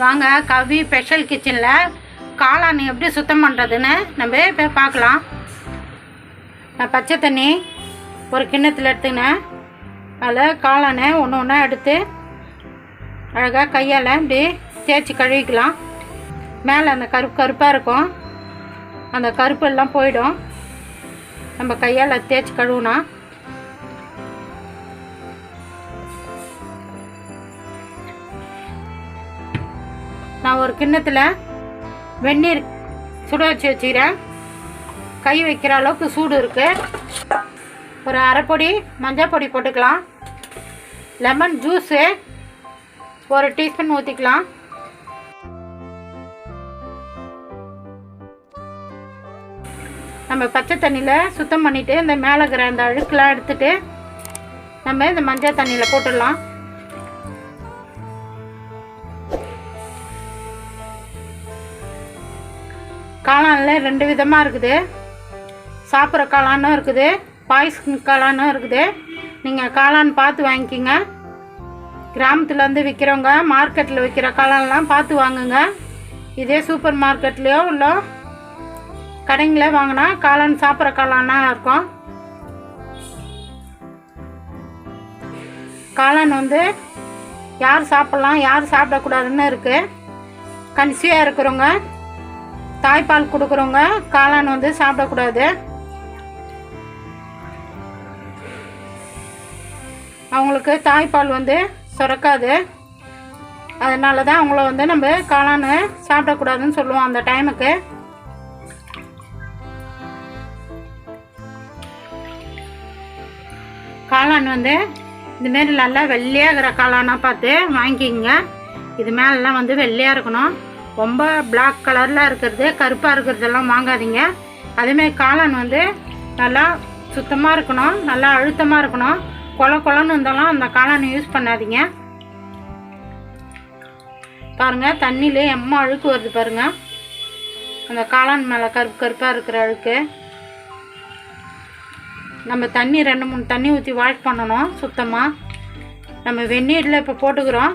வாங்க கவி ஸ்பெஷல் கிச்சனில் காளான் எப்படி சுத்தம் பண்ணுறதுன்னு நம்ம இப்போ பார்க்கலாம். நான் பச்சை தண்ணி ஒரு கிண்ணத்தில் எடுத்துக்கினேன். அதில் காளானை ஒன்று ஒன்றா எடுத்து அழகாக கையால் இப்படி தேய்ச்சி கழுவிக்கலாம். மேலே அந்த கருப்பாக இருக்கும், அந்த கருப்பெல்லாம் போயிடும் நம்ம கையால் தேய்ச்சி கழுவுனா. நான் ஒரு கிண்ணத்தில் வெந்நீர் சுட வச்சு வச்சுக்கிறேன். கை வைக்கிற அளவுக்கு சூடு இருக்குது. ஒரு அரைப்பொடி மஞ்சள் பொடி போட்டுக்கலாம். லெமன் ஜூஸு ஒரு டீஸ்பூன் ஊற்றிக்கலாம். நம்ம பச்சை தண்ணியில் சுத்தம் பண்ணிவிட்டு இந்த மேலே இருக்கிற அந்த அழுக்கெலாம் எடுத்துகிட்டு நம்ம இந்த மஞ்சள் தண்ணியில் போட்டுடலாம். காளானில் 2 விதமாக இருக்குது. சாப்பிட்ற காளானும் இருக்குது, பாய்ஸ் காளானும் இருக்குது. நீங்கள் காளான் பார்த்து வாங்கிக்கிங்க. கிராமத்துலேருந்து விற்கிறவங்க மார்க்கெட்டில் விற்கிற காளான்லாம் பார்த்து வாங்குங்க. இதே சூப்பர் மார்க்கெட்லேயோ இல்லை கடைங்களே வாங்கினா காளான் சாப்பிட்ற காளானாக இருக்கும். காளான் யார் சாப்பிட்லாம் யார் சாப்பிடக்கூடாதுன்னு இருக்குது. கன்சியாக இருக்கிறவங்க, தாய்ப்பால் கொடுக்குறவங்க காளான் சாப்பிடக்கூடாது. அவங்களுக்கு தாய்ப்பால் சுரக்காது. அதனால தான் அவங்கள நம்ம காளான் சாப்பிடக்கூடாதுன்னு சொல்லுவோம் அந்த டைமுக்கு. காளான் இதுமாரி நல்லா வெள்ளையாகிற காளானாக பார்த்து வாங்கிக்கிங்க. இது மேலெலாம் வெள்ளையாக இருக்கணும். ரொம்ப பிளாக் கலரில் இருக்கிறது, கருப்பாக இருக்கிறதெல்லாம் வாங்காதீங்க. அதேமாதிரி காளான் நல்லா சுத்தமாக இருக்கணும், நல்லா அழுத்தமாக இருக்கணும். கொலன்னு இருந்தாலும் அந்த காளானை யூஸ் பண்ணாதீங்க. பாருங்கள், தண்ணியிலே எம்மா அழுக்கு வருது பாருங்கள். அந்த காளான் மேலே கருப்பாக இருக்கிற அழுக்கு. நம்ம தண்ணி 2-3 தண்ணி ஊற்றி வாஷ் பண்ணணும் சுத்தமாக. நம்ம வெந்நீரில் இப்போ போட்டுக்கிறோம்.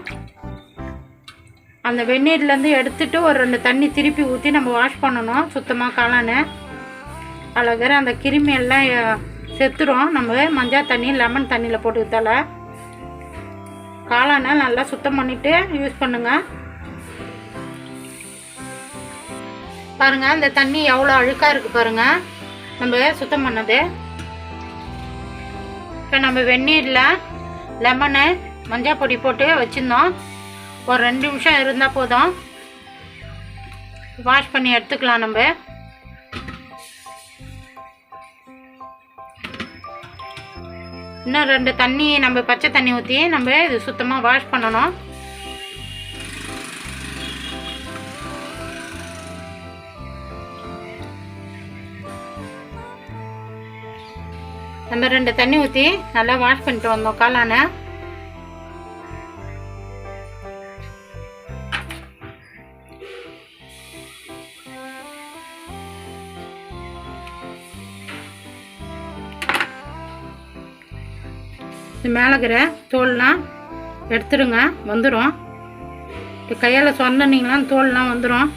அந்த வெந்நீர்லேருந்து எடுத்துகிட்டு ஒரு 2 தண்ணி திருப்பி ஊற்றி நம்ம வாஷ் பண்ணணும் சுத்தமாக காளானை. அழகாக அந்த கிருமி எல்லாம் செத்துடும். நம்ம மஞ்சள் தண்ணி லெமன் தண்ணியில் போட்டுக்கிட்டால காளானை நல்லா சுத்தம் பண்ணிவிட்டு யூஸ் பண்ணுங்கள். பாருங்கள், அந்த தண்ணி எவ்வளோ அழுக்காக இருக்குது பாருங்கள் நம்ம சுத்தம் பண்ணது. இப்போ நம்ம வெந்நீரில் லெமனு மஞ்சள் பொடி போட்டு வச்சுருந்தோம். ஒரு 2 நிமிஷம் இருந்தால் போதும். வாஷ் பண்ணி எடுத்துக்கலாம். நம்ம இன்னும் 2 தண்ணி நம்ம பச்சை தண்ணி ஊற்றி நம்ம இது சுத்தமாக வாஷ் பண்ணணும். நம்ம 2 தண்ணி ஊற்றி நல்லா வாஷ் பண்ணிட்டு வந்தோம் காளானை. இது மேலே இருக்கிற தோல்லாம் எடுத்துடுங்க, வந்துடும். இப்போ கையால் சொன்னீங்கன்னா தோல்லாம் வந்துடும்.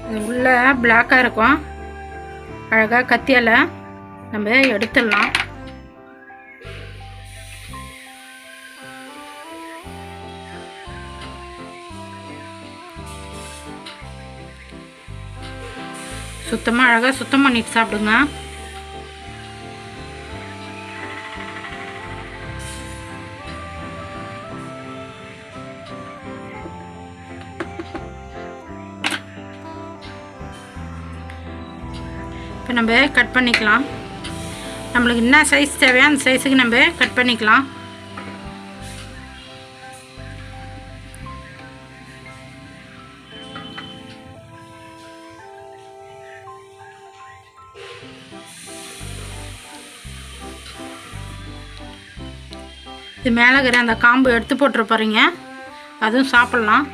இது உள்ளே பிளாக்காக இருக்கும். அழகாக கத்தியால் நம்ம எடுத்துடலாம். சுத்தமாக அழகாக சுத்தம் பண்ணிட்டு சாப்பிடுங்க. இப்போ நம்ம கட் பண்ணிக்கலாம். நம்மளுக்கு என்ன சைஸ் தேவையோ அந்த சைஸுக்கு நம்ம கட் பண்ணிக்கலாம். இது மேலே இருக்கிற அந்த காம்பு எடுத்து போட்டுற பாருங்க, அதுவும் சாப்பிட்லாம்.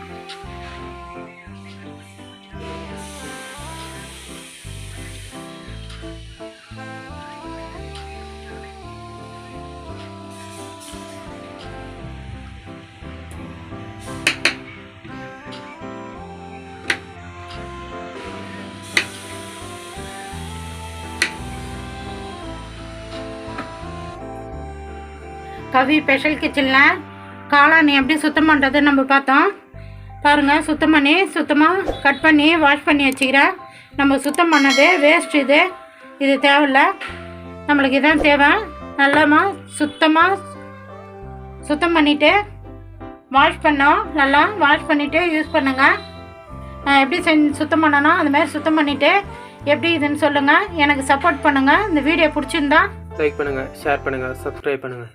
கவி ஸ்பெஷல் கிச்சனில் காளான் எப்படி சுத்தம் பண்ணுறது நம்ம பார்த்தோம். பாருங்கள், சுத்தம் பண்ணி சுத்தமாக கட் பண்ணி வாஷ் பண்ணி வச்சுக்கிறேன். நம்ம சுத்தம் பண்ணது வேஸ்ட், இது தேவையில்லை, நம்மளுக்கு இதான் தேவை. நல்லா சுத்தம் பண்ணிவிட்டு வாஷ் பண்ணோம். நல்லா வாஷ் பண்ணிவிட்டு யூஸ் பண்ணுங்கள். நான் எப்படி சுத்தம் பண்ணணும் அதுமாதிரி சுத்தம் பண்ணிவிட்டு எப்படி இதுன்னு சொல்லுங்கள். எனக்கு சப்போர்ட் பண்ணுங்கள். இந்த வீடியோ பிடிச்சிருந்தா லைக் பண்ணுங்கள், ஷேர் பண்ணுங்கள், சப்ஸ்கிரைப் பண்ணுங்கள்.